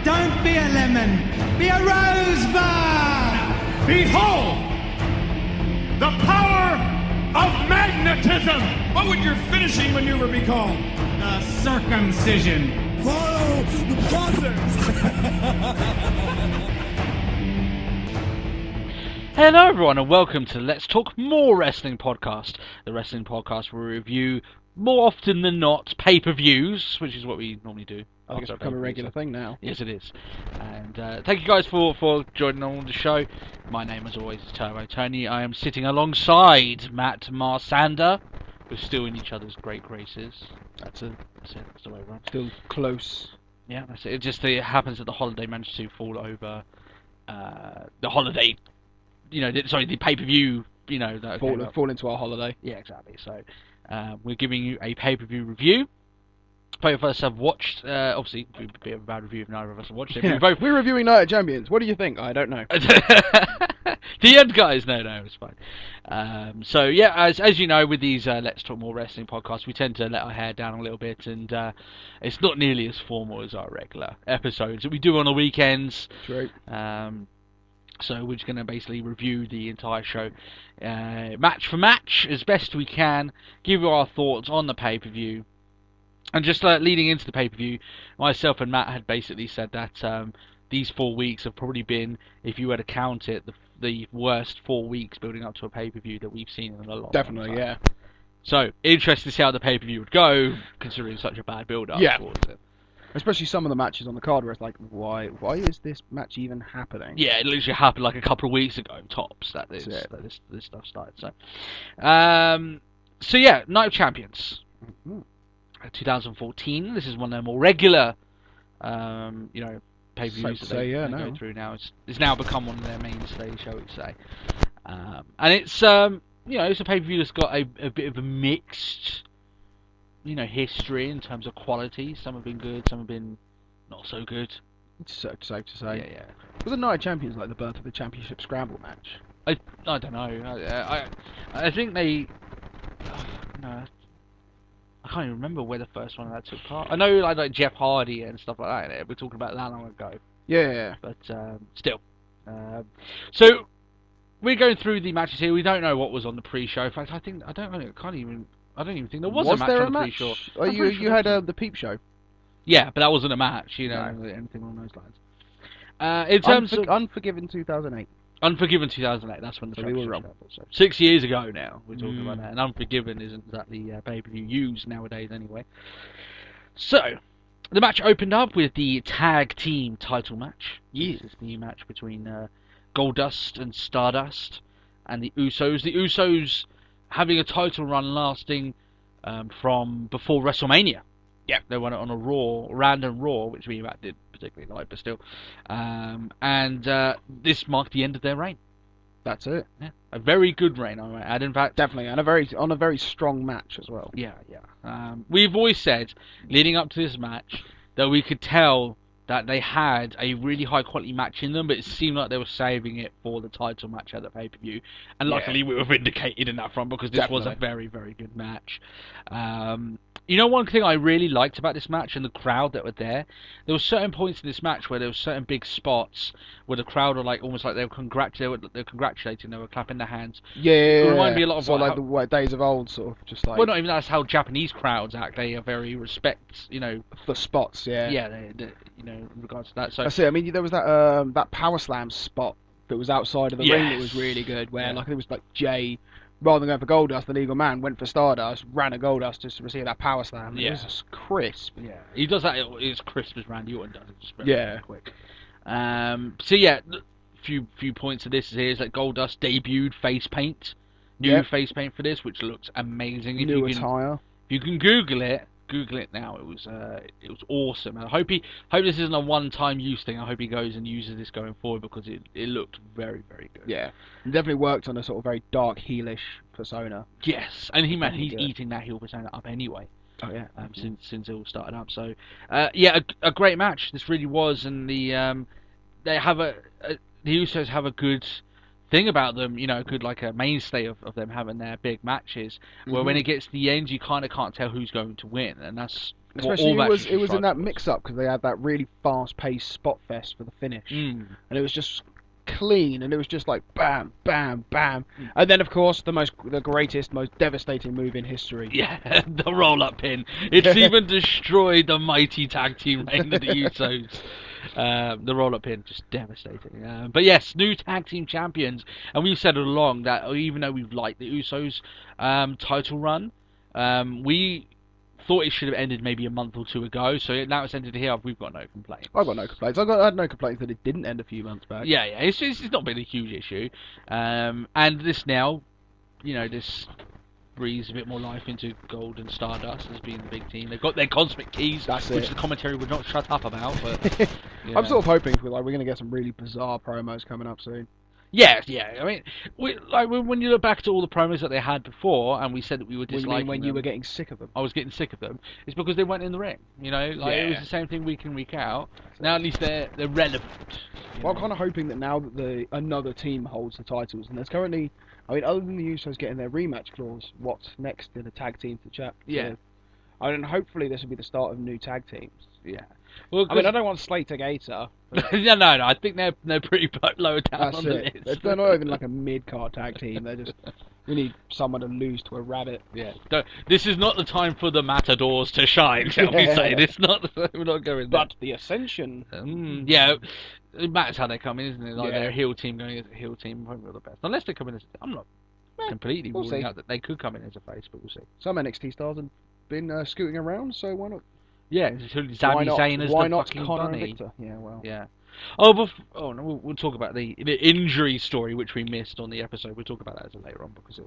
Don't be a lemon. Be a rosebud. Behold the power of magnetism. What would your finishing maneuver be called? The circumcision. Follow the process. Hello everyone and welcome to Let's Talk More Wrestling Podcast, the wrestling podcast where we review more often than not pay-per-views, which is what we normally do. I think it's become a regular thing now. Yes, it is. And thank you guys for joining on the show. My name, as always, is Turbo Tony. I am sitting alongside Matt Marsander. We're still in each other's great graces. That's it. That's the way around. Still close. Yeah, that's it. It happens that the holiday managed to fall over the holiday. The pay-per-view. Fall into our holiday. Yeah, exactly. So we're giving you a pay-per-view review. Both of us have watched. Obviously, it would be a bad review if neither of us have watched it. Yeah. We're reviewing Night of Champions. What do you think? I don't know. The end, guys. No, it's fine. So yeah, as you know, with these Let's Talk More Wrestling podcasts, we tend to let our hair down a little bit, and it's not nearly as formal as our regular episodes that we do on the weekends. True. So we're just going to basically review the entire show, match for match, as best we can, give you our thoughts on the pay-per-view. And just leading into the pay-per-view, myself and Matt had basically said that these 4 weeks have probably been, if you were to count it, the worst 4 weeks building up to a pay-per-view that we've seen in a long Definitely, time. yeah. So, interested to see how the pay-per-view would go, considering such a bad build-up towards it. Especially some of the matches on the card where it's like, why is this match even happening? Yeah, it literally happened like a couple of weeks ago, tops, that this stuff started. So yeah, Night of Champions. Mm-hmm. 2014. This is one of their more regular, pay-per-views that they go through now. It's now become one of their mainstays, shall we say? And it's it's a pay-per-view that's got a bit of a mixed, history in terms of quality. Some have been good, some have been not so good. It's safe to say. Yeah. Was the Night of Champions like the birth of the Championship Scramble match? I don't know. I think they. No. I can't even remember where the first one of that took part. I know like Jeff Hardy and stuff like that. We're talking about that long ago. Yeah. But still. So we're going through the matches here. We don't know what was on the pre-show. In fact, I don't even think there was a match on the pre-show. Oh, you had the Peep Show. Yeah, but that wasn't a match. Anything along those lines. In terms of Unforgiven 2008. Unforgiven 2008, that's when the we were wrong. So 6 years ago now, we're talking about that. And Unforgiven isn't exactly pay-per-view used nowadays anyway. So, the match opened up with the tag team title match. Yes. This is the match between Goldust and Stardust and the Usos. The Usos having a title run lasting from before WrestleMania. Yeah, they won it on a random Raw, which we did particularly like, but still. And this marked the end of their reign. That's it. Yeah, a very good reign, I might add. In fact, definitely, and on a very strong match as well. Yeah. We've always said, leading up to this match, that we could tell that they had a really high quality match in them, but it seemed like they were saving it for the title match at the pay-per-view. And luckily, we were vindicated in that front because this was a very, very good match. One thing I really liked about this match and the crowd that were there were certain points in this match where there were certain big spots where the crowd were almost like they were congratulating, they were clapping their hands. Yeah, it reminded me a lot of the days of old, sort of just like. Well, not even that's how Japanese crowds act. They are very for spots. Yeah. Yeah, in regards to that. So I see. I mean, there was that Power Slam spot that was outside of the ring that was really good, where it was like Jay, rather than going for Goldust, the legal man went for Stardust, ran a Goldust just to receive that Power Slam. It was just crisp. Yeah, he does that. It's crisp as Randy Orton does. It's just very quick. Few points of this here is that Goldust debuted face paint, face paint for this, which looks amazing. New attire. If you can Google it now. It was awesome. And I hope this isn't a one-time use thing. I hope he goes and uses this going forward because it looked very, very good. Yeah, he definitely worked on a sort of very dark heelish persona. Yes, and he's eating that heel persona up anyway. Oh yeah. Since it all started up. So a great match. This really was, and the Usos have a good thing about them, good like a mainstay of them having their big matches, where when it gets to the end, you kind of can't tell who's going to win, and that's Especially matches it was in that was. mix-up because they had that really fast-paced spot fest for the finish, and it was just clean, and it was just like bam, bam, bam, and then of course the greatest, most devastating move in history. Yeah, the roll-up pin. It's even destroyed the mighty tag team reign of the Usos. The roll-up pin, just devastating. But yes, new tag team champions, and we've said all along that even though we've liked the Usos title run, we thought it should have ended maybe a month or two ago. So now it's ended here. We've got no complaints. I've got no complaints. I had no complaints that it didn't end a few months back. Yeah, it's not been a huge issue. And this now, this breathes a bit more life into Gold and Stardust as being the big team. They've got their cosmic keys, which the commentary would not shut up about. But I'm sort of hoping we're going to get some really bizarre promos coming up soon. Yeah. I mean, when you look back to all the promos that they had before, and we said that we were disliking when them, you were getting sick of them. I was getting sick of them. It's because they weren't in the ring. It was the same thing week in, week out. Now at least they're relevant. Well, I'm kind of hoping that now that another team holds the titles, and there's currently, other than the Usos getting their rematch clause, what's next in a tag team to chat? Yeah. And hopefully this will be the start of new tag teams. Yeah. Well, I don't want Slater Gator. No. I think they're pretty low down on the list. They're not even like a mid-card tag team. They're just, we need someone to lose to a rabbit. Yeah. This is not the time for the Matadors to shine, shall we say? It's not. We're not going there. But the Ascension. It matters how they come in, isn't it? They're a heel team going as a heel team, probably not the best. Unless they come in as, I'm not completely ruling out that they could come in as a face, but we'll see. Some NXT stars have been scooting around, so why not? Yeah, Sami Zayn as the fucking bunny. Victor? Yeah, well. Yeah. We'll talk about the injury story which we missed on the episode. We'll talk about that later on because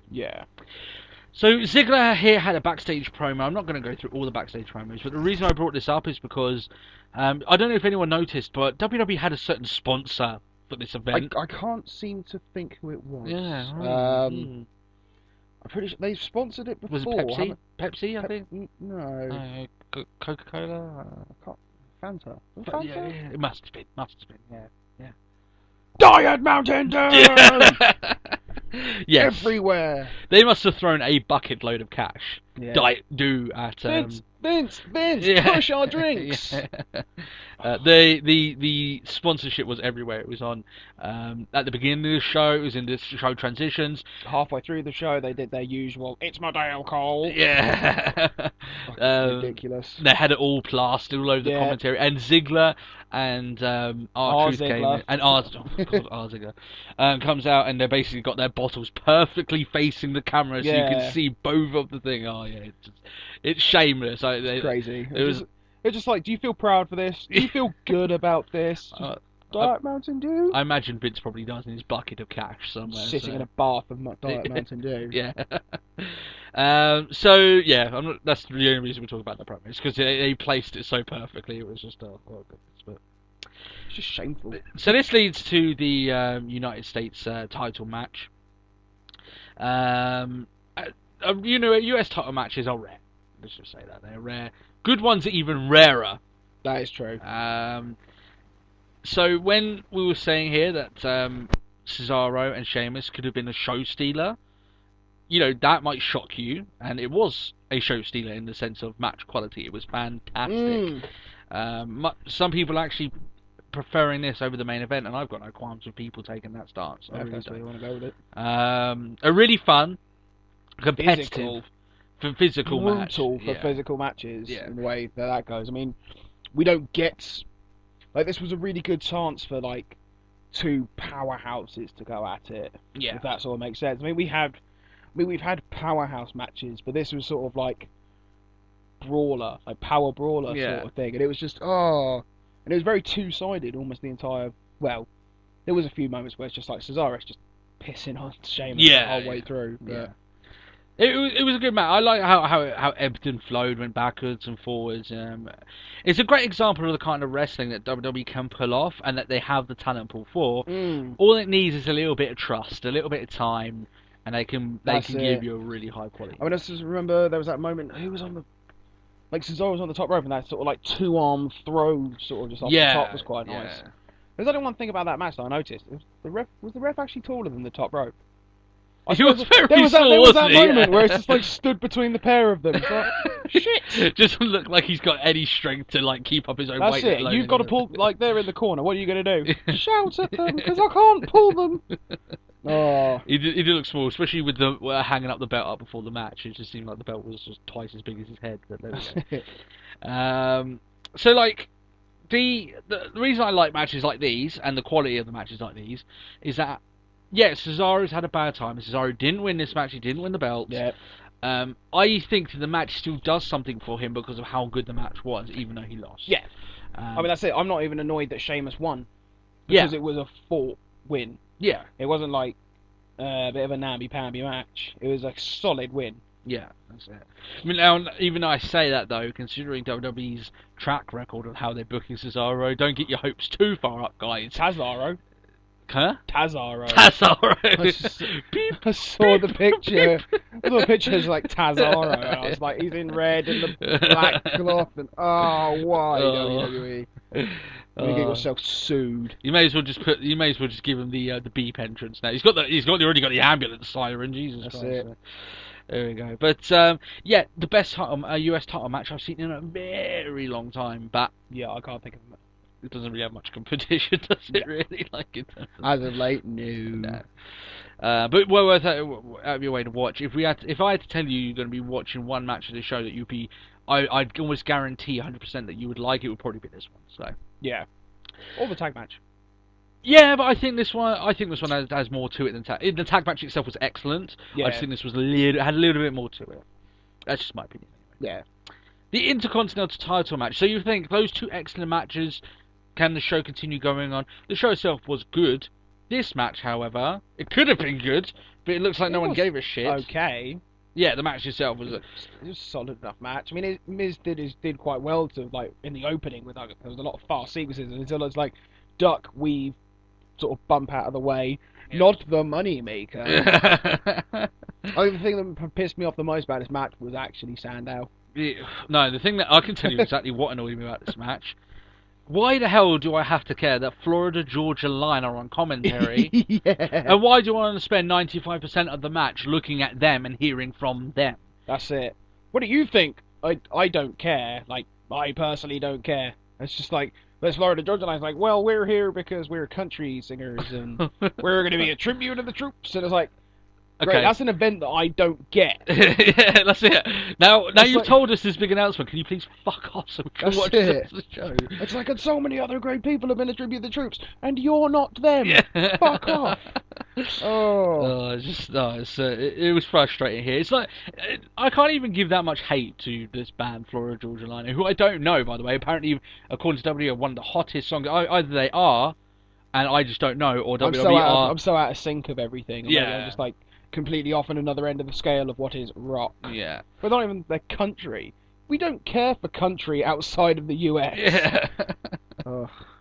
So Ziggler here had a backstage promo. I'm not going to go through all the backstage promos, but the reason I brought this up is because I don't know if anyone noticed, but WWE had a certain sponsor for this event. I can't seem to think who it was. Yeah. Right. I'm pretty sure they've sponsored it before. Was it Pepsi? Pepsi, I think. No. Coca-Cola. Fanta. Yeah, it must have been. Yeah. Diet Mountain Dew. Yes. Everywhere. They must have thrown a bucket load of cash. Yeah. Diet Dew at Vince, push our drinks. The sponsorship was everywhere. It was on at the beginning of the show. It was in the show transitions. Halfway through the show, they did their usual "It's my Dale Cole." Yeah, ridiculous. They had it all plastered all over the commentary, and Ziggler and R-Truth came in, and R Ziggler comes out, and they basically got their bottles perfectly facing the camera, so you can see both of the thing. Oh yeah, it's shameless. Crazy. It's just like, do you feel proud for this? Do you feel good about this? Diet Mountain Dew? I imagine Vince probably does in his bucket of cash somewhere. Sitting in a bath of Diet Mountain Dew. Yeah. That's the only reason we talk about the promos, because they placed it so perfectly. It was just goodness, but it's just shameful. So this leads to the United States title match. US title matches are rare. Let's just say that they're rare. Good ones are even rarer. That is true. So when we were saying here that Cesaro and Sheamus could have been a show stealer, that might shock you, and it was a show stealer in the sense of match quality. It was fantastic. Some people actually preferring this over the main event, and I've got no qualms with people taking that stance. I really don't. Want to go with it. A really fun, competitive, physical match. Brutal for physical matches in the way that goes. I mean, we don't get... this was a really good chance for, two powerhouses to go at it. Yeah. If that sort of makes sense. I mean, we've had powerhouse matches, but this was sort of brawler, power brawler sort of thing. And it was just, and it was very two-sided almost the entire... Well, there was a few moments where it's just Cesaro's just pissing on Sheamus the whole way through. But... Yeah. It was a good match. I like how ebbed and flowed, went backwards and forwards. It's a great example of the kind of wrestling that WWE can pull off, and that they have the talent pool for. All it needs is a little bit of trust, a little bit of time, and they can give you a really high quality. I mean, I just remember there was that moment. Who was on the Cesaro was on the top rope, and that sort of two-arm throw, sort of just off the top, was quite nice. There's only one thing about that match that I noticed. Was the ref actually taller than the top rope? He was very there was wasn't that he? moment where it's just like stood between the pair of them. It's like, shit. Just doesn't look like he's got any strength to like keep up his own That's weight. it. You've got to pull, like, they're in the corner. What are you going to do? Shout at them, because I can't pull them. Oh. He did look small, especially with the hanging up the belt up before the match. It just seemed like the belt was just twice as big as his head. But there we go. So, like, the reason I like matches like these, and the quality of the matches like these, is that, yes, Cesaro's had a bad time. Cesaro didn't win this match. He didn't win the belt. Yeah. I think that the match still does something for him because of how good the match was, even though he lost. Yeah. I mean, that's it. I'm not even annoyed that Sheamus won. Because it was a fought win. Yeah. It wasn't like a bit of a namby-pamby match. It was a solid win. Yeah, that's it. I mean, now, even though I say that, though, considering WWE's track record of how they're booking Cesaro, don't get your hopes too far up, guys. Tazaro. Huh? Tazaro. Tazaro. I saw the picture. I saw the pictures like Tazaro. And I was like, he's in red and the black cloth. And why WWE? You get yourself sued. You may as well just give him the beep entrance now. He's already got the ambulance siren. Jesus That's Christ. it. There we go. But yeah, the best US title match I've seen in a very long time. But yeah, I can't think of it. It doesn't really have much competition, does it? Really, like it. As of late, no. But well worth out of your way to watch. If I had to tell you you're going to be watching one match of the show that you'd be, I'd almost guarantee 100% that you would like it. Would probably be this one. So yeah, or the tag match. Yeah, but I think this one has more to it than tag. The tag match itself was excellent. Yeah. I just think this was had a little bit more to it. That's just my opinion. Anyway. Yeah. The Intercontinental title match. So you think those two excellent matches? Can the show continue going on? The show itself was good. This match, however, it could have been good, but it looks like no one gave a shit. Okay. Yeah, the match itself was. It was a solid enough match. I mean, Miz did quite well to in the opening with there was a lot of fast sequences until it's like duck, weave, sort of bump out of the way. Yeah. Not the money maker. I think the thing that pissed me off the most about this match was actually Sandow. No, the thing that I can tell you exactly what annoyed me about this match. Why the hell do I have to care that Florida Georgia Line are on commentary? Yeah. And why do I want to spend 95% of the match looking at them and hearing from them? That's it. What do you think? I don't care. Like, I personally don't care. It's just like, there's Florida Georgia Line's like, well, we're here because we're country singers and we're going to be a tribute to the troops. And it's like, great, that's an event that I don't get. Yeah, that's it. Now you've told us this big announcement. Can you please fuck off so we can watch the show? It's like, and so many other great people have been a tribute to the troops, and you're not them. Yeah. Fuck off. It was frustrating here. It's like I can't even give that much hate to this band, Florida Georgia Line, who I don't know, by the way. Apparently, according to WWE, are one of the hottest songs. Either they are, and I just don't know, or WWE are. I'm so out of sync of everything. I'm just like completely off on another end of the scale of what is rock. Yeah. But not even their country. We don't care for country outside of the US. Yeah.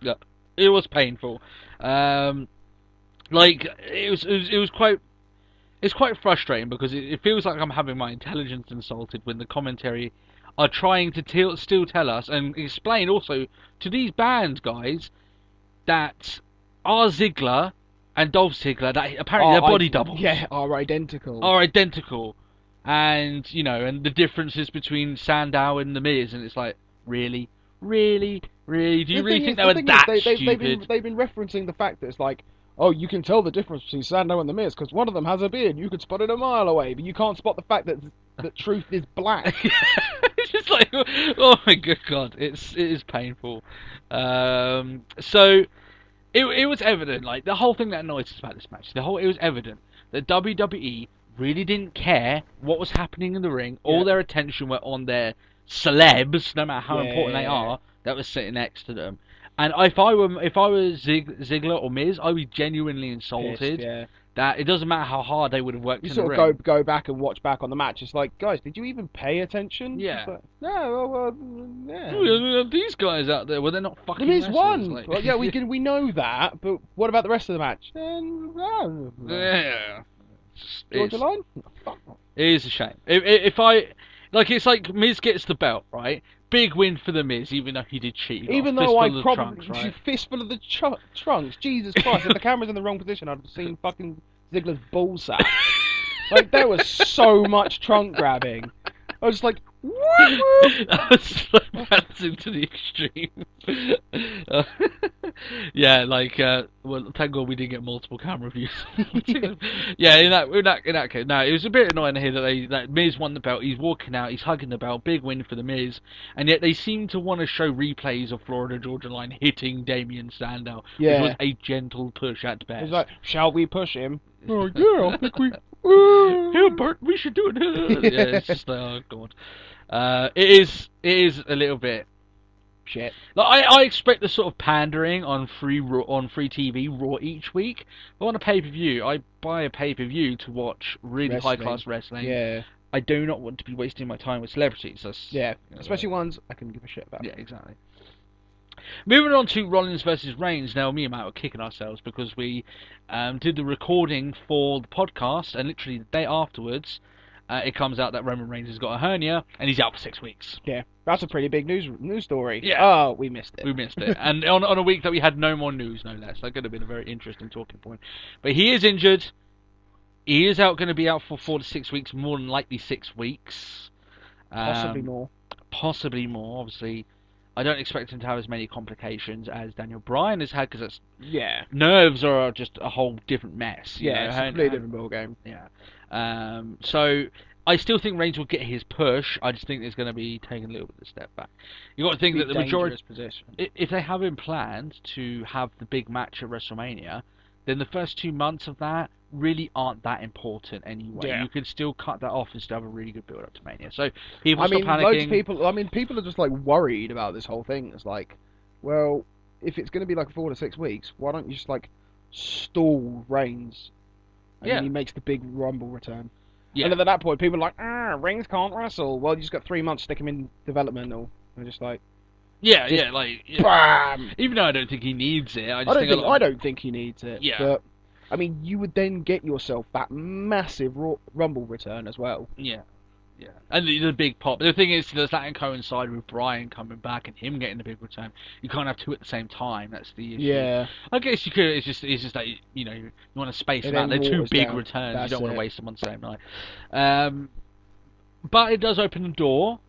Yeah. It was painful. Like it was quite. It's quite frustrating because it feels like I'm having my intelligence insulted when the commentary are trying to still tell us and explain also to these bands, guys, that our Ziggler and Dolph Ziggler, that apparently they're body doubles. Yeah, are identical. And, and the differences between Sandow and The Miz, and it's like, really? Do you really think they were that stupid? They've been referencing the fact that it's like, oh, you can tell the difference between Sandow and The Miz, because one of them has a beard, you could spot it a mile away, but you can't spot the fact that truth is black. It's just like, oh my good God, it is painful. So... It was evident, like, the whole thing that annoys us about this match, it was evident that WWE really didn't care what was happening in the ring. Yeah. All their attention were on their celebs, no matter how important they are, that was sitting next to them. And if I were Ziggler or Miz, I'd be genuinely insulted that it doesn't matter how hard they would have worked in the ring. You sort of go back and watch back on the match. It's like, guys, did you even pay attention? Yeah. Like, no, yeah. These guys out there, well, they're not fucking wrestlers. There's one. Like... Well, yeah, we know that, but what about the rest of the match? Yeah. Georgia Line? It is a shame. It's like Miz gets the belt, right? Big win for the Miz, even though he did cheat. Even though I probably fistful of the trunks. Jesus Christ! If the camera's in the wrong position, I'd have seen fucking Ziggler's ballsack. Like, there was so much trunk grabbing. I was just like, That was like bouncing to the extreme. Yeah, like, well, thank God we didn't get multiple camera views. Yeah, in that case, no, it was a bit annoying to hear that Miz won the belt. He's walking out, he's hugging the belt, big win for the Miz, and yet they seem to want to show replays of Florida Georgia Line hitting Damian Sandow, which was a gentle push at best. It's like, shall we push him? Oh yeah, I think we. Here, Bert, we should do it. Yeah, it's just like, oh god. It is a little bit Shit. like I expect the sort of pandering on free TV Raw each week, but on a pay-per-view, I buy a pay-per-view to watch really high-class wrestling. Yeah. I do not want to be wasting my time with celebrities. Yeah, especially ones I can give a shit about. Yeah, exactly. Moving on to Rollins versus Reigns. Now, me and Matt were kicking ourselves because we did the recording for the podcast, and literally the day afterwards, it comes out that Roman Reigns has got a hernia, and he's out for 6 weeks. Yeah, that's a pretty big news story. Yeah. Oh, we missed it. We missed it. And on a week that we had no more news, no less. That could have been a very interesting talking point. But he is injured. He is going to be out for 4 to 6 weeks, more than likely 6 weeks. Possibly more. Possibly more, obviously. I don't expect him to have as many complications as Daniel Bryan has had, because nerves are just a whole different mess. It's a completely different ballgame. Yeah. So I still think Reigns will get his push. I just think there's going to be taking a little bit of a step back. You've got to think that the majority, position. If they have him planned to have the big match at WrestleMania, then the first 2 months of that really aren't that important anyway. Yeah. You could still cut that off and still have a really good build up to Mania. So people stop panicking. Loads of people. People are just like worried about this whole thing. It's like, well, if it's going to be like 4 to 6 weeks, why don't you just like stall Reigns, and then he makes the big Rumble return? Yeah. And at that point, people are like, Reigns can't wrestle. Well, you just got 3 months, stick him in developmental. They're just like. Bam! Even though I don't think he needs it, I don't think he needs it. Yeah. But I mean, you would then get yourself that massive Rumble return as well. Yeah. Yeah. And the big pop. The thing is, does that coincide with Bryan coming back and him getting the big return? You can't have two at the same time. That's the issue. Yeah. I guess you could. It's just that you want to space them out. They're two big returns. You don't want to waste them on the same night. But it does open the door.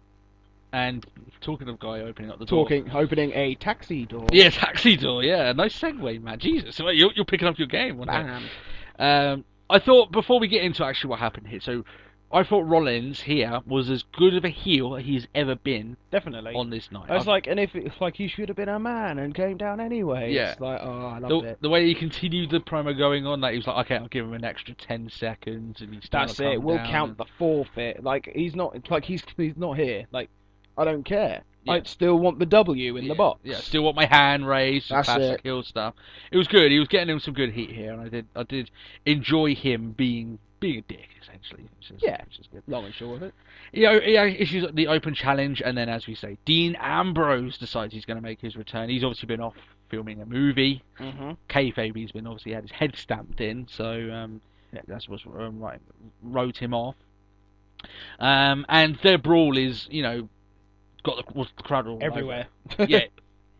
And talking of guy opening up the door. Opening a taxi door. Yeah, taxi door, yeah. Nice segue, man. Jesus, you're picking up your game. Bam. I thought, before we get into actually what happened here, so I thought Rollins here was as good of a heel as he's ever been. Definitely. On this night. I was like, and if it's like he should have been a man and came down anyway. Yeah. It's like, oh, I loved it. The way he continued the promo going on, that he was like, okay, I'll give him an extra 10 seconds, and he's That's it. We'll count the forfeit. Like he's not not here. Like, I don't care. Yeah. I still want the W in the box. Yeah, still want my hand raised. That's classic heel stuff. It was good. He was getting him some good heat here, and I did enjoy him being a dick, essentially. Which is good. Long and short of it. He issues the open challenge, and then, as we say, Dean Ambrose decides he's going to make his return. He's obviously been off filming a movie. Mm-hmm. Kayfabe, he's been obviously had his head stamped in, so that's what's wrote him off. And their brawl is, got the crowd all everywhere. Yeah.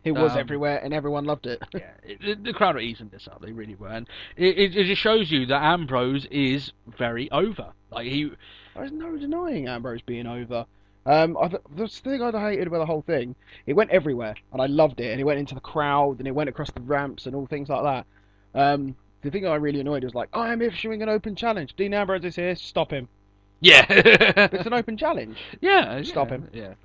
It was everywhere, and everyone loved it. Yeah, the crowd are eating this up. They really were, and it just shows you that Ambrose is very over. Like there's no denying Ambrose being over. The thing I hated about the whole thing, it went everywhere, and I loved it. And it went into the crowd, and it went across the ramps, and all things like that. The thing I really annoyed was like, I'm issuing an open challenge. Dean Ambrose is here. Stop him. Yeah, it's an open challenge. Yeah, stop him. Yeah.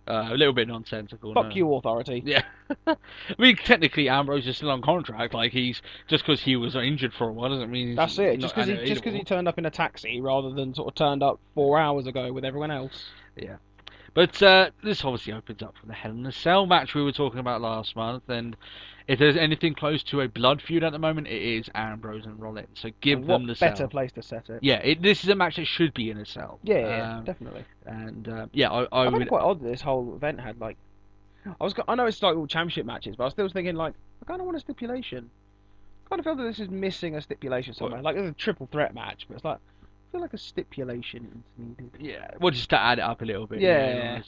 A little bit nonsensical. Fuck you, authority. Yeah. I mean, technically, Ambrose is still on contract. Like, he's just because he was injured for a while doesn't mean that's it. Just because he turned up in a taxi rather than sort of turned up 4 hours ago with everyone else. Yeah. But this obviously opens up for the Hell in a Cell match we were talking about last month, and if there's anything close to a blood feud at the moment, it is Ambrose and Rollins. So give them the cell. What better place to set it? Yeah, this is a match that should be in a cell. Yeah, definitely. And I find it quite odd that this whole event had like, I know it's like all championship matches, but I was still thinking like, I kind of want a stipulation. I kind of feel that this is missing a stipulation somewhere. Like there's a triple threat match, but it's like, I feel like a stipulation is needed. Yeah, well, just to add it up a little bit. Yeah.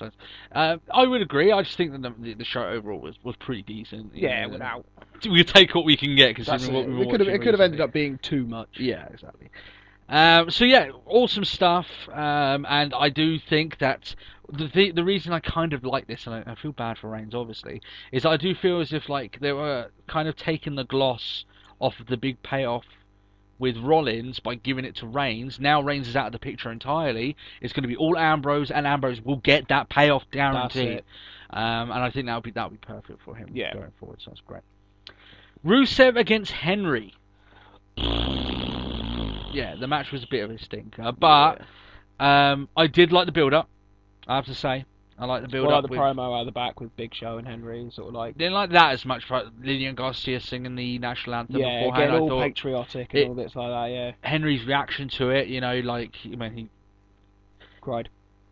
I would agree. I just think that the show overall was pretty decent. Yeah, without. We take what we can get, considering what we were It could have ended up being too much. Yeah, exactly. So yeah, awesome stuff. And I do think that the reason I kind of like this, and I feel bad for Reigns, obviously, is I do feel as if like they were kind of taking the gloss off of the big payoff with Rollins by giving it to Reigns. Now Reigns is out of the picture entirely. It's going to be all Ambrose, and Ambrose will get that payoff guaranteed. And I think that'll be perfect for him going forward. So that's great. Rusev against Henry. Yeah, the match was a bit of a stinker, but I did like the build-up. I have to say, I like the build-up. Well, like the promo out of the back with Big Show and Henry, sort of like. Didn't like that as much. Lillian Garcia singing the national anthem beforehand. Getting all I thought patriotic and all bits like that. Yeah. Henry's reaction to it, like he cried.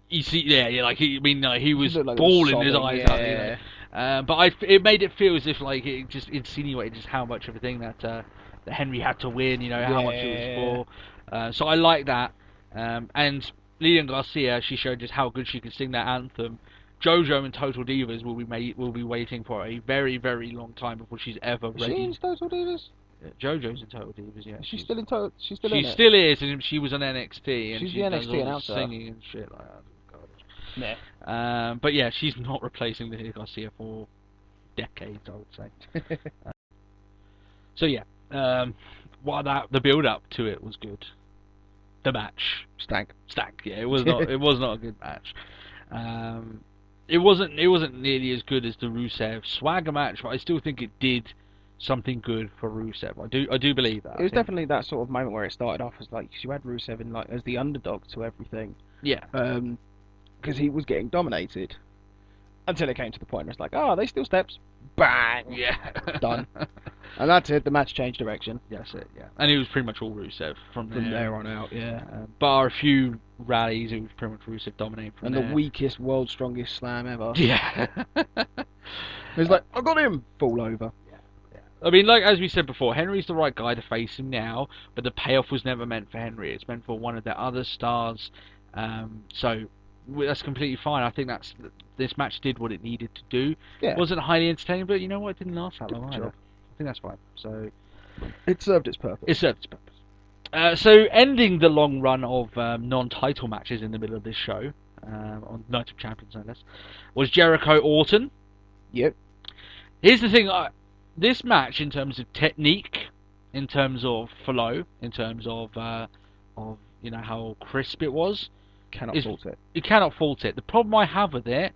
You see, he was like bawling his sobbing, eyes out. But it made it feel as if like it just insinuated just how much of a thing that Henry had to win. How much it was for. So I like that. And Lilian Garcia, she showed just how good she could sing that anthem. JoJo and Total Divas will be waiting for a very, very long time before she's ever ready. Is she in Total Divas? JoJo's in Total Divas, yeah. She's still in Total. She still is, and she was on NXT. And she's she the does NXT all announcer. Singing and shit like that. Yeah. But yeah, she's not replacing Lily Garcia for decades, I would say. So yeah, the build up to it was good. The match Stank. Yeah, it was not. It was not a good match. It wasn't nearly as good as the Rusev Swagger match, but I still think it did something good for Rusev. I do believe that. It was definitely that sort of moment where it started off as like you had Rusev in like as the underdog to everything. Yeah. Because he was getting dominated until it came to the point where it's like, they steal steps, bang, yeah, done, and that's it. The match changed direction. That's it. Yeah, and it was pretty much all Rusev from there on out. Yeah, bar a few rallies, it was pretty much Rusev dominating from and there. the weakest, world's strongest slam ever. Yeah, it's like I got him, fall over. I mean, like as we said before, Henry's the right guy to face him now, but the payoff was never meant for Henry. It's meant for one of their other stars. So that's completely fine. I think this match did what it needed to do. Yeah. It wasn't highly entertaining, but you know what? It didn't last that long either. Sure. I think that's fine. So it served its purpose. It served its purpose. So ending the long run of non-title matches in the middle of this show, on Night of Champions, no less, was Jericho Orton. Yep. Here's the thing. This match, in terms of technique, in terms of flow, in terms of how crisp it was, fault it. You cannot fault it. The problem I have with it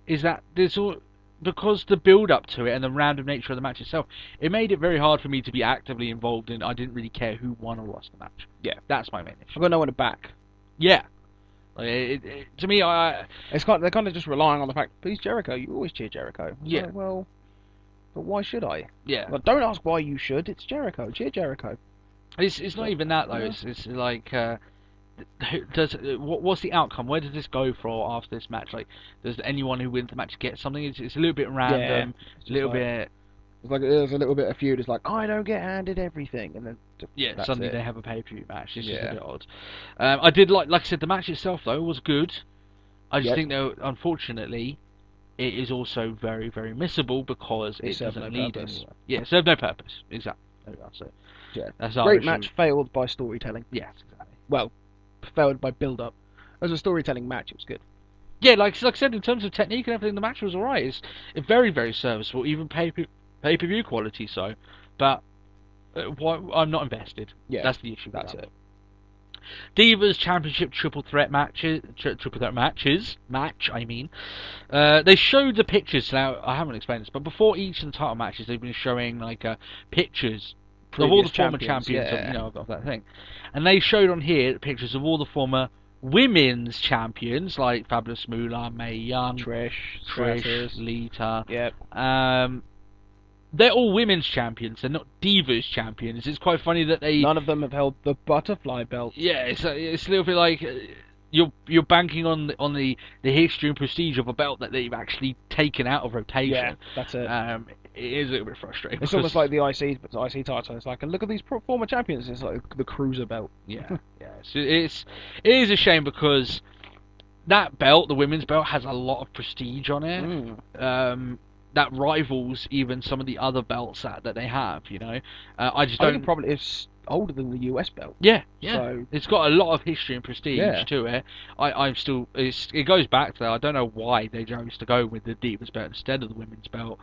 is that because the build up to it and the random nature of the match itself, it made it very hard for me to be actively involved in. I didn't really care who won or lost the match. Yeah, that's my main issue. I've got no one to back. Yeah, to me, they're kind of just relying on the fact, please Jericho, you always cheer Jericho. Yeah. Well, but why should I? Yeah. Well, don't ask why you should. It's Jericho. Cheer Jericho. It's not even that though. It's like. What's the outcome? Where does this go for after this match? Like, does anyone who wins the match get something? It's a little bit random. It's a little bit. It's like there's a little bit of feud. It's like I don't get handed everything, and then suddenly they have a pay-per-view match. It's just a bit odd. I did like I said, the match itself though was good. I just think though, unfortunately, it is also very, very missable because it doesn't lead anywhere. Yeah, it served no purpose. Exactly. So, that's our great issue. match failed by storytelling. Yes, exactly. Well, failed by build-up. As a storytelling match, it was good. Yeah, like I said, in terms of technique and everything, the match was alright. It's very, very serviceable, even pay-per-view quality. So, but I'm not invested. Yeah, that's the issue. That's it. Divas Championship triple threat matches. I mean, they showed the pictures. Now I haven't explained this, but before each of the title matches, they've been showing like pictures of all the former champions of that thing, and they showed on here pictures of all the former women's champions like Fabulous Moolah, Mae Young, Trish, Lita. Yep. They're all women's champions. They're not Divas champions. It's quite funny that none of them have held the butterfly belt. Yeah, it's a little bit like you're banking on the history and prestige of a belt that they've actually taken out of rotation. Yeah, that's it. It is a little bit frustrating. It's almost like the IC title. It's like, and look at these former champions. It's like the cruiser belt. Yeah, yeah. So it is a shame because that belt, the women's belt, has a lot of prestige on it. That rivals even some of the other belts that they have. I just don't. It probably is older than the US belt. Yeah. So It's got a lot of history and prestige to it. I'm still. It goes back to that. I don't know why they chose to go with the Divas belt instead of the women's belt.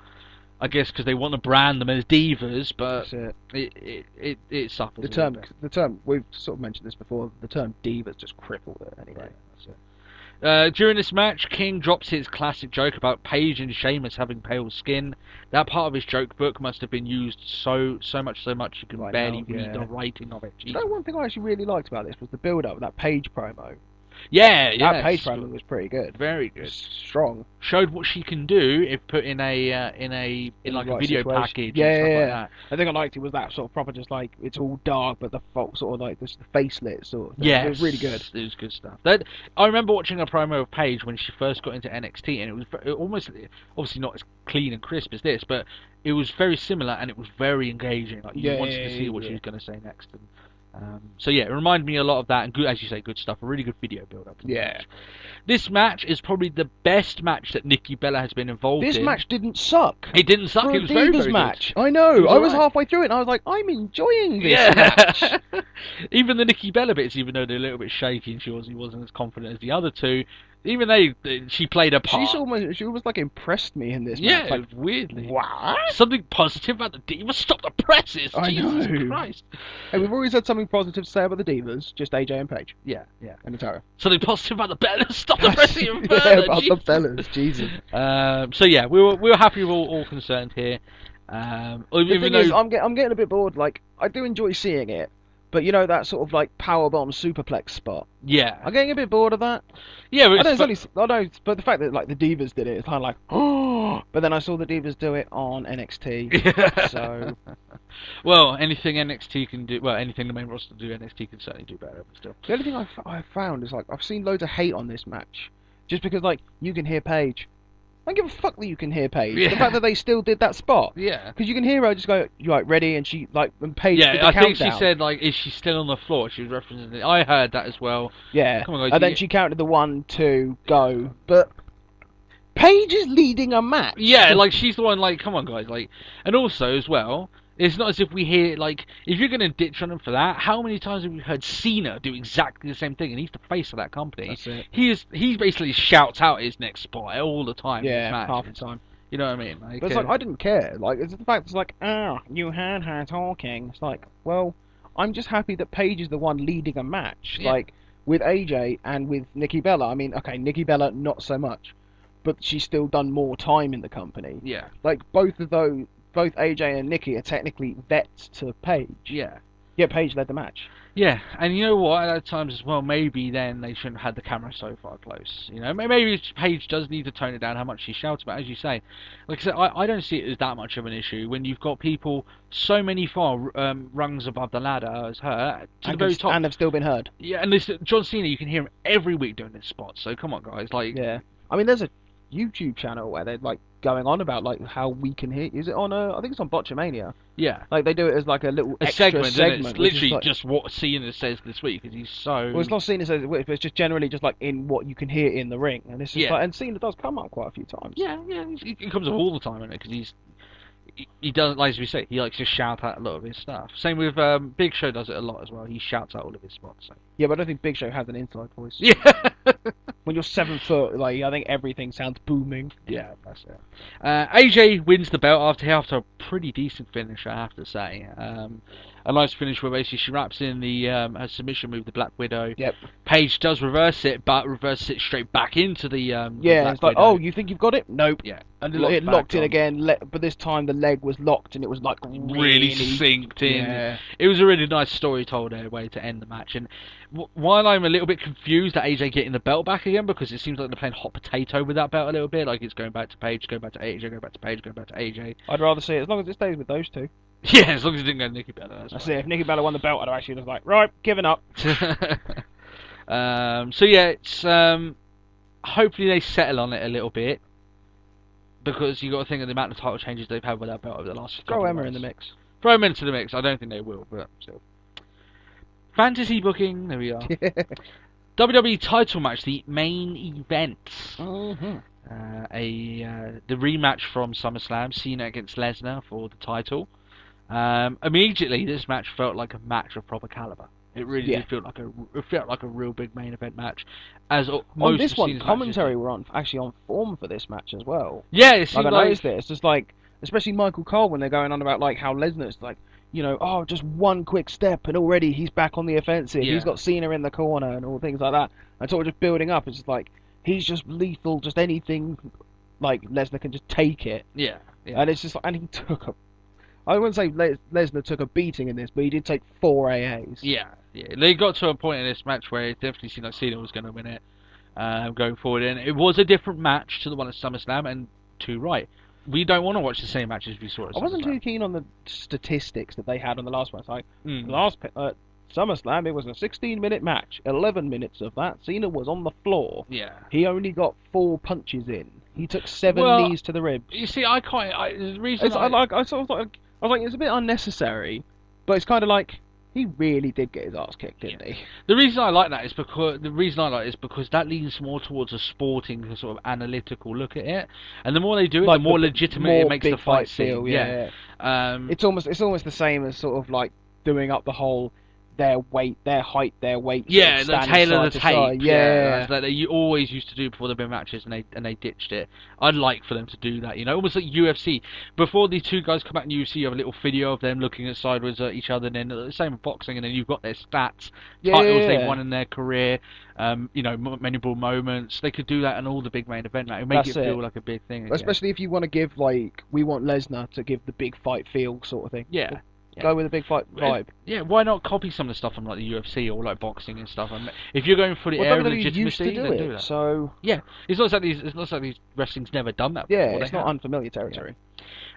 I guess because they want to brand them as divas, but it suffers. The term we've sort of mentioned this before. The term divas just crippled it anyway. Yeah, that's it. During this match, King drops his classic joke about Paige and Sheamus having pale skin. That part of his joke book must have been used so much you can barely read the writing of it. You know, one thing I actually really liked about this was the build-up of that Paige promo. That Paige promo was pretty good. Very good. Strong. Showed what she can do if put in a like a video situation. package. And stuff like that. I think I liked it was that sort of proper, just like it's all dark, but the sort of like the face lit sort of thing. Yeah, it was really good. It was good stuff. I remember watching a promo of Paige when she first got into NXT, and it was almost, obviously not as clean and crisp as this, but it was very similar and it was very engaging. Like you wanted to see what she was going to say next. And, so yeah, it reminded me a lot of that, and good, as you say, good stuff. A really good video build-up. Yeah. This match is probably the best match that Nikki Bella has been involved in. This match didn't suck. It didn't suck. For it was very, very match. good. I know. I was right. halfway through it, and I was like, I'm enjoying this match. Even the Nikki Bella bits, even though they're a little bit shaky, and she wasn't as confident as the other two. Even she played a part. She almost like impressed me in this match. Yeah, like, weirdly. What? Something positive about the Divas. Stop the presses. I Jesus know. Christ. Hey, we've always had something positive to say about the Divas. Just AJ and Paige. Yeah. And Natalia. Something positive about the Bellas. Stop the pressing even further. About the Bellas. Jesus. So yeah, we were happy with all concerned here. The thing is, I'm getting a bit bored. Like, I do enjoy seeing it. But you know that sort of like powerbomb superplex spot. Yeah, I'm getting a bit bored of that. Yeah, but but the fact that like the Divas did it, it's kind of like, oh. But then I saw the Divas do it on NXT. So, well, anything NXT can do, anything the main roster do, NXT can certainly do better. But still, the only thing I found is like I've seen loads of hate on this match, just because like you can hear Paige. I don't give a fuck that you can hear Paige. Yeah. The fact that they still did that spot. Yeah. Because you can hear her just go, "You like ready?" And she like, and Paige. Yeah, I think she said like, "Is she still on the floor?" She was referencing it. I heard that as well. Yeah. Come on, guys, and then she counted the 1, 2, go. But Paige is leading a match. Yeah, like she's the one. Like, come on, guys. Like, and also as well. It's not as if we hear, like, if you're going to ditch on him for that, how many times have we heard Cena do exactly the same thing? And he's the face of that company. That's it. He basically shouts out his next spot all the time. Yeah, half the time. You know what I mean? Like, but it's like, I didn't care. Like, it's the fact it's like, you heard her talking. It's like, well, I'm just happy that Paige is the one leading a match. Yeah. Like, with AJ and with Nikki Bella. I mean, okay, Nikki Bella, not so much. But she's still done more time in the company. Yeah. Like, both AJ and Nikki are technically vets to Paige. Yeah. Yeah, Paige led the match. Yeah, and you know what? At times as well, maybe then they shouldn't have had the camera so far close. You know, maybe Paige does need to tone it down how much she shouts about, as you say. Like I said, I don't see it as that much of an issue when you've got people so many far rungs above the ladder as her to the very top, and have still been heard. Yeah, and this John Cena, you can hear him every week doing this spot. So come on, guys, like. Yeah, I mean, there's a YouTube channel where they're like going on about like how we can hear. Is it on I think it's on Botchamania. Yeah, like they do it as like a little extra segment. It's literally like, just what Cena says this week because he's so. Well, it's not Cena says it, but it's just generally just like in what you can hear in the ring, and it's just like, and Cena does come up quite a few times. Yeah, he comes up all the time in it because he doesn't, like as we say, he likes to shout out a lot of his stuff. Same with Big Show does it a lot as well. He shouts out all of his spots. So. Yeah, but I don't think Big Show has an inside voice. Yeah. When you're 7 foot, like I think everything sounds booming. Yeah, that's it. AJ wins the belt after a pretty decent finish, I have to say. A nice finish where basically she wraps in the her submission move, the Black Widow. Yep. Paige does reverse it, but reverses it straight back into the yeah. Black It's like, Widow. oh, you think you've got it? Nope. Yeah. And it locked in again, but this time the leg was locked and it was like really synced in. Yeah. It was a really nice story told way to end the match. And while I'm a little bit confused at AJ getting the belt back again, because it seems like they're playing hot potato with that belt a little bit, like it's going back to Paige, going back to AJ, going back to Paige, going back to AJ. I'd rather see it as long as it stays with those two. Yeah, as long as it didn't go to Nikki Bella. That's it. If Nikki Bella won the belt, I'd actually just like, right, giving up. So yeah, it's hopefully they settle on it a little bit. Because you got to think of the amount of title changes they've had with that belt over the last couple of Throw Emma months. in the mix. Throw Emma into the mix. I don't think they will, but still. Fantasy booking. There we are. WWE title match, the main event. Mm-hmm. The rematch from SummerSlam, Cena against Lesnar for the title. Immediately, this match felt like a match of proper caliber. It really did feel like a real big main event match. As most on this of one, Cena's commentary matches were actually on form for this match as well. Yeah, it Like seemed I like noticed it. It's just like, especially Michael Cole when they're going on about like how Lesnar's like, you know, oh, just one quick step and already he's back on the offensive. Yeah. He's got Cena in the corner and all things like that. And sort of just building up. It's just like he's just lethal. Just anything, like Lesnar can just take it. yeah. And it's just, and he took a. I wouldn't say Lesnar took a beating in this, but he did take 4 AAs. Yeah. They got to a point in this match where it definitely seemed like Cena was going to win it going forward, and it was a different match to the one at SummerSlam, and right. We don't want to watch the same matches we saw at SummerSlam. I wasn't too keen on the statistics that they had on the last one. It's like, SummerSlam, it was a 16-minute match. 11 minutes of that, Cena was on the floor. Yeah. He only got 4 punches in. He took 7 knees to the ribs. You see, the reason I was like, it's a bit unnecessary, but it's kind of like, he really did get his ass kicked, didn't he? The reason I like that is because that leans more towards a sporting sort of analytical look at it, and the more they do it, Like the more legitimate it makes the fight feel. seem. Yeah. It's almost the same as sort of like doing up the whole their weight, their height, their weight. Yeah, sort of the tail of side the to tape. side. Yeah. That you always used to do before the big matches, and they ditched it. I'd like for them to do that, almost like UFC. Before these two guys come out in UFC, you have a little video of them looking at sideways at each other, and then the same with boxing, and then you've got their stats, titles they've won in their career, memorable moments. They could do that in all the big main event. Like, make it feel like a big thing. Again. Especially if you want to give we want Lesnar to give the big fight feel sort of thing. Yeah. Go with a big fight vibe. Yeah, why not copy some of the stuff from like the UFC or like boxing and stuff? And if you're going for the air of legitimacy, then do that. So yeah, it's not like these wrestling's never done that before. Yeah, it's not unfamiliar territory.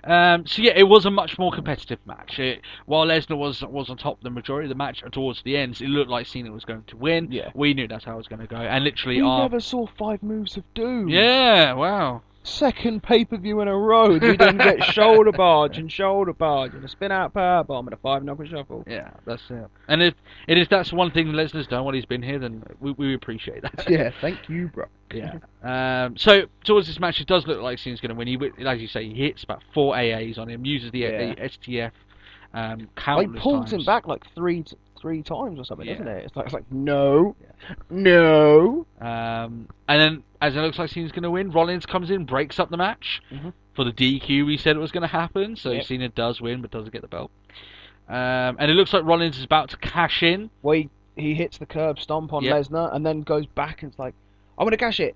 So yeah, it was a much more competitive match. While Lesnar was on top of the majority of the match, towards the end, it looked like Cena was going to win. Yeah. We knew that's how it was going to go, and literally, we never saw 5 moves of doom. Yeah, wow. Second pay-per-view in a row, we didn't get shoulder barge and a spin-out powerbomb and a 5-knuckle shuffle. Yeah, that's it. And if that's one thing Lesnar's done while he's been here, then we appreciate that. Yeah, thank you, bro. Yeah. So towards this match, it does look like Cena's going to win. He, as you say, he hits about 4 AAs on him, uses the STF countless He pulls times. him back like three times or something, isn't it? It's like no. And then, as it looks like Cena's going to win, Rollins comes in, breaks up the match for the DQ. We said it was going to happen, so Cena does win, but doesn't get the belt. And it looks like Rollins is about to cash in. Well, he hits the curb stomp on Lesnar, and then goes back and it's like, I'm going to cash it.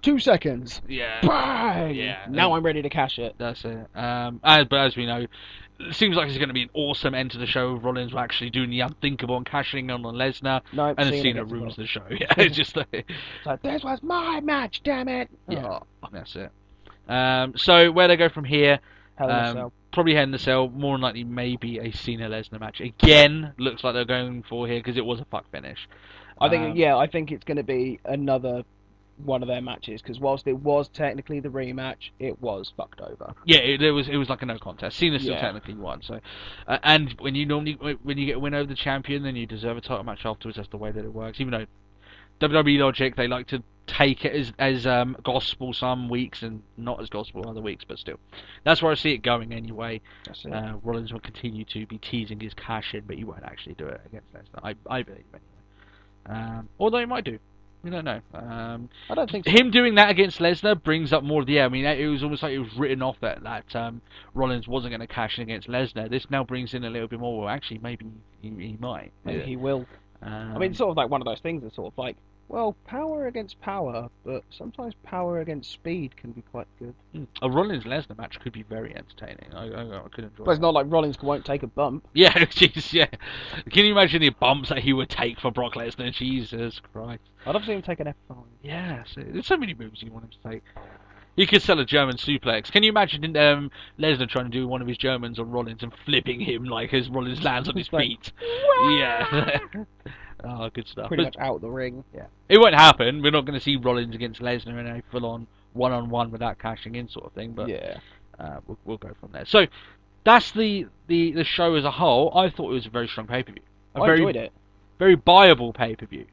2 seconds. Yeah. Bang! Yeah. Now I'm ready to cash it. That's it. But as we know, it seems like it's going to be an awesome end to the show. Rollins actually doing the unthinkable and cashing in on Lesnar, and then Cena ruins the show. Yeah, it's just like, this was my match, damn it. Yeah, that's it. So where they go from here? Hell in a Cell. Probably Hell in a Cell. More than likely, maybe a Cena Lesnar match again. Looks like they're going for here because it was a fuck finish. I think it's going to be another one of their matches, because whilst it was technically the rematch, it was fucked over. Yeah, it was like a no contest. Cena still technically won. So, and when you get a win over the champion, then you deserve a title match afterwards. That's the way that it works. Even though WWE logic, they like to take it as gospel some weeks and not as gospel other weeks, but still, that's where I see it going anyway. That's it. Rollins will continue to be teasing his cash in, but he won't actually do it against Lesnar. I believe anyway. Although he might do. We don't know. I don't think so. Him doing that against Lesnar brings up more of the air. I mean, it was almost like it was written off that Rollins wasn't going to cash in against Lesnar. This now brings in a little bit more. Well, actually, maybe he might. Maybe he will. I mean, it's sort of like one of those things that's sort of like, well, power against power, but sometimes power against speed can be quite good. A Rollins-Lesnar match could be very entertaining. I could enjoy But it's not like Rollins won't take a bump. Yeah, jeez, yeah. Can you imagine the bumps that he would take for Brock Lesnar? Jesus Christ. I'd love to see him take an F5. Yeah, there's so many moves you want him to take. He could sell a German suplex. Can you imagine Lesnar trying to do one of his Germans on Rollins and flipping him like as Rollins lands on his feet? Yeah. Oh, good stuff. Pretty much out of the ring. Yeah. It won't happen. We're not going to see Rollins against Lesnar in a full-on one-on-one without cashing in sort of thing. But we'll go from there. So that's the show as a whole. I thought it was a very strong pay-per-view. I enjoyed it. Very buyable pay-per-view.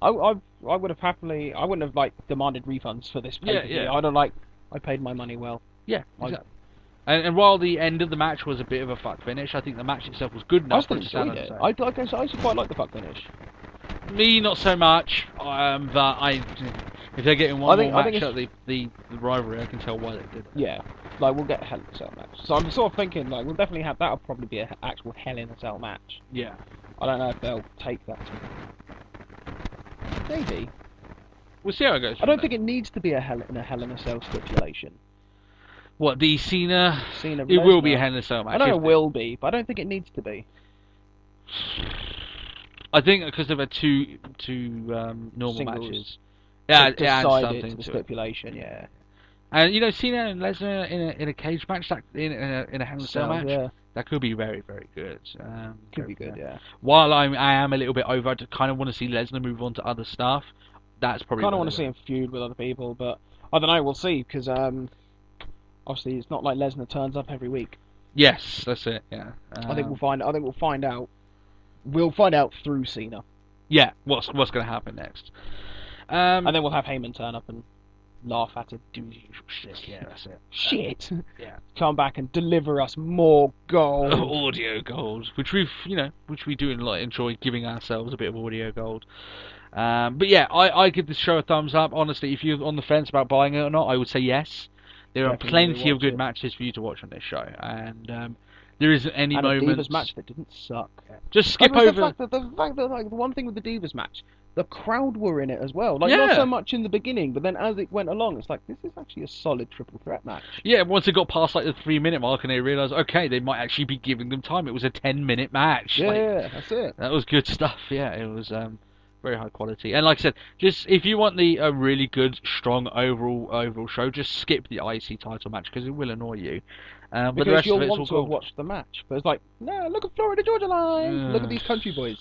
I would have happily. I wouldn't have demanded refunds for this pay-per-view. Yeah. I'd have I paid my money well. Yeah. Exactly. And while the end of the match was a bit of a fuck finish, I think the match itself was good enough. I still enjoyed it. I actually quite like the fuck finish. Me, not so much. But if they're getting one more match at the rivalry, I can tell why they did it. Yeah, like we'll get a Hell in a Cell match. So I'm sort of thinking like we'll definitely have that'll probably be an actual Hell in a Cell match. Yeah. I don't know if they'll take that. Maybe. We'll see how it goes. I don't think it needs to be a Hell in a Cell stipulation. What, the Cena? It will be a Hell in a Cell match. I know it will be, but I don't think it needs to be. I think because they've had two normal Singles. matches. Yeah, it adds decided something to the to stipulation. it. Yeah. And you know, Cena and Lesnar in a cage match, in a Hell in a Cell match, that could be very, very good. Could be good, yeah. While I am a little bit over, I kind of want to see Lesnar move on to other stuff. That's probably. Kind of want to see him feud with other people, but I don't know. We'll see because obviously it's not like Lesnar turns up every week. Yes, that's it. Yeah. I think we'll find out. We'll find out through Cena. Yeah, what's going to happen next? And then we'll have Heyman turn up and laugh at it, do the usual shit. Yeah, that's it. Shit. Yeah. Come back and deliver us more gold. Audio gold, which we do enjoy giving ourselves a bit of audio gold. But yeah, I give this show a thumbs up. Honestly, if you're on the fence about buying it or not, I would say yes. There are plenty of good matches for you to watch on this show, and there isn't any moment. A Divas match that didn't suck. Just skip over the fact that like the one thing with the Divas match, the crowd were in it as well. Like not so much in the beginning, but then as it went along, it's like this is actually a solid triple threat match. Yeah, once it got past like the 3-minute mark and they realised, okay, they might actually be giving them time. It was a 10-minute match. Yeah, that's it. That was good stuff. Yeah, it was very high quality. And like I said, just if you want a really good, strong overall show, just skip the IC title match because it will annoy you. But because the rest you'll of it's want all to have gold. watched the match, but it's like, no, look at Florida Georgia Line. Look at these country boys.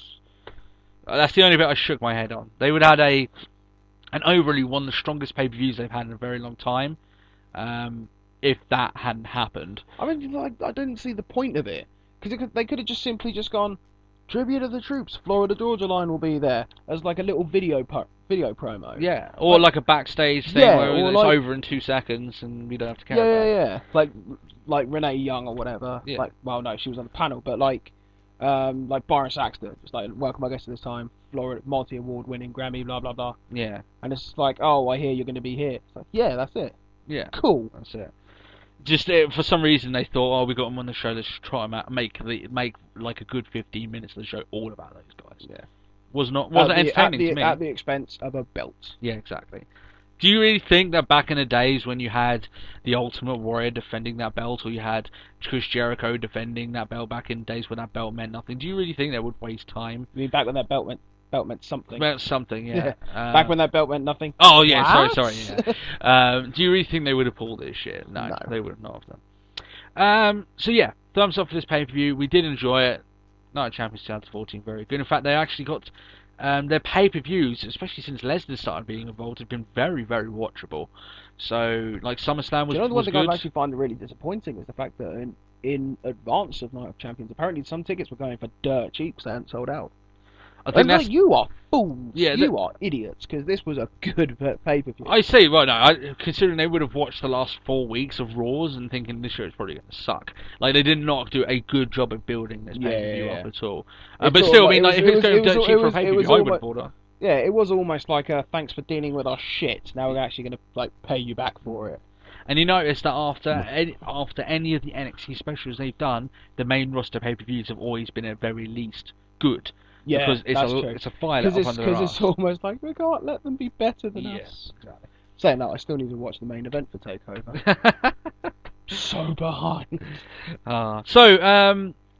That's the only bit I shook my head on. They would have had an overly one of the strongest pay-per-views they've had in a very long time. If that hadn't happened, I mean, like, I didn't see the point of it because they could have just simply gone tribute of the troops. Florida Georgia Line will be there as like a little video promo. Yeah, or like a backstage thing where it's over in 2 seconds and we don't have to care about it. Like Renee Young or whatever. Yeah. Like, well, no, she was on the panel, but like Byron Saxton, just like, welcome our guest to this time, Florida multi-award winning Grammy, blah blah blah. Yeah. And it's like, oh, I hear you're going to be here. It's like, yeah, that's it. Yeah. Cool. That's it. Just for some reason they thought, oh, we got them on the show. Let's try them out. Make like a good 15 minutes of the show all about those guys. Yeah. Wasn't entertaining to me. At the expense of a belt. Yeah, exactly. Do you really think that back in the days when you had the Ultimate Warrior defending that belt, or you had Chris Jericho defending that belt back in days when that belt meant nothing, do you really think they would waste time? I mean, back when that belt meant something. Meant something, yeah. Back when that belt meant nothing. Oh yeah, what? sorry. Yeah. Do you really think they would have pulled this shit? No, they would not have done. So yeah, thumbs up for this pay-per-view. We did enjoy it. Night of Champions 2014, very good. In fact, they actually got their pay-per-views, especially since Lesnar started being involved, have been very, very watchable. So, like, SummerSlam was good. The one thing I actually find really disappointing is the fact that in advance of Night of Champions, apparently some tickets were going for dirt cheap, so they hadn't sold out. I think that's... Like, you are fools. Yeah, you are idiots, because this was a good pay-per-view. I see, right now, considering they would have watched the last 4 weeks of Raws and thinking this show is probably going to suck. Like, they did not do a good job of building this pay-per-view up at all. But still, I mean, if it's going dirt cheap for a pay-per-view, I would have bought it. Yeah, it was almost like a thanks for dealing with our shit. Now we're actually going to like pay you back for it. And you notice that after any of the NXT specials they've done, the main roster pay-per-views have always been at very least good. Yeah, because it's a file up under their Because it's almost like we can't let them be better than us. Exactly. Saying that, I still need to watch the main event for TakeOver. So behind.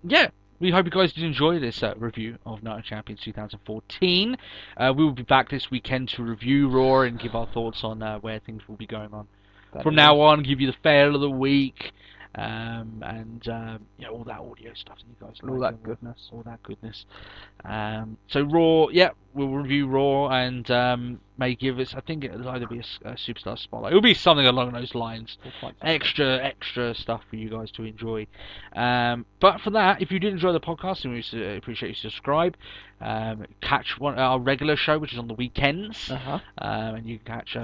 Yeah. We hope you guys did enjoy this review of Night of Champions 2014. We will be back this weekend to review Raw and give our thoughts on where things will be going on. From now on, give you the fail of the week, and all that audio stuff that you guys like. All that goodness. So Raw, we'll review Raw and may give us, I think it'll either be a Superstar Spotlight. It'll be something along those lines. Extra stuff for you guys to enjoy. But for that, if you did enjoy the podcast, we appreciate you subscribe. Catch our regular show, which is on the weekends, and you can catch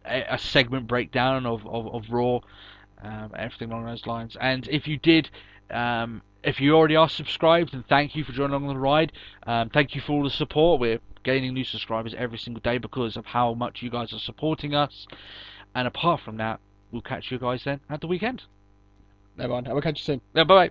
a segment breakdown of Raw everything along those lines. And if you did, if you already are subscribed, then thank you for joining along the ride. Thank you for all the support. We're gaining new subscribers every single day because of how much you guys are supporting us. And apart from that, we'll catch you guys then at the weekend. Never mind. I will catch you soon. Yeah, bye.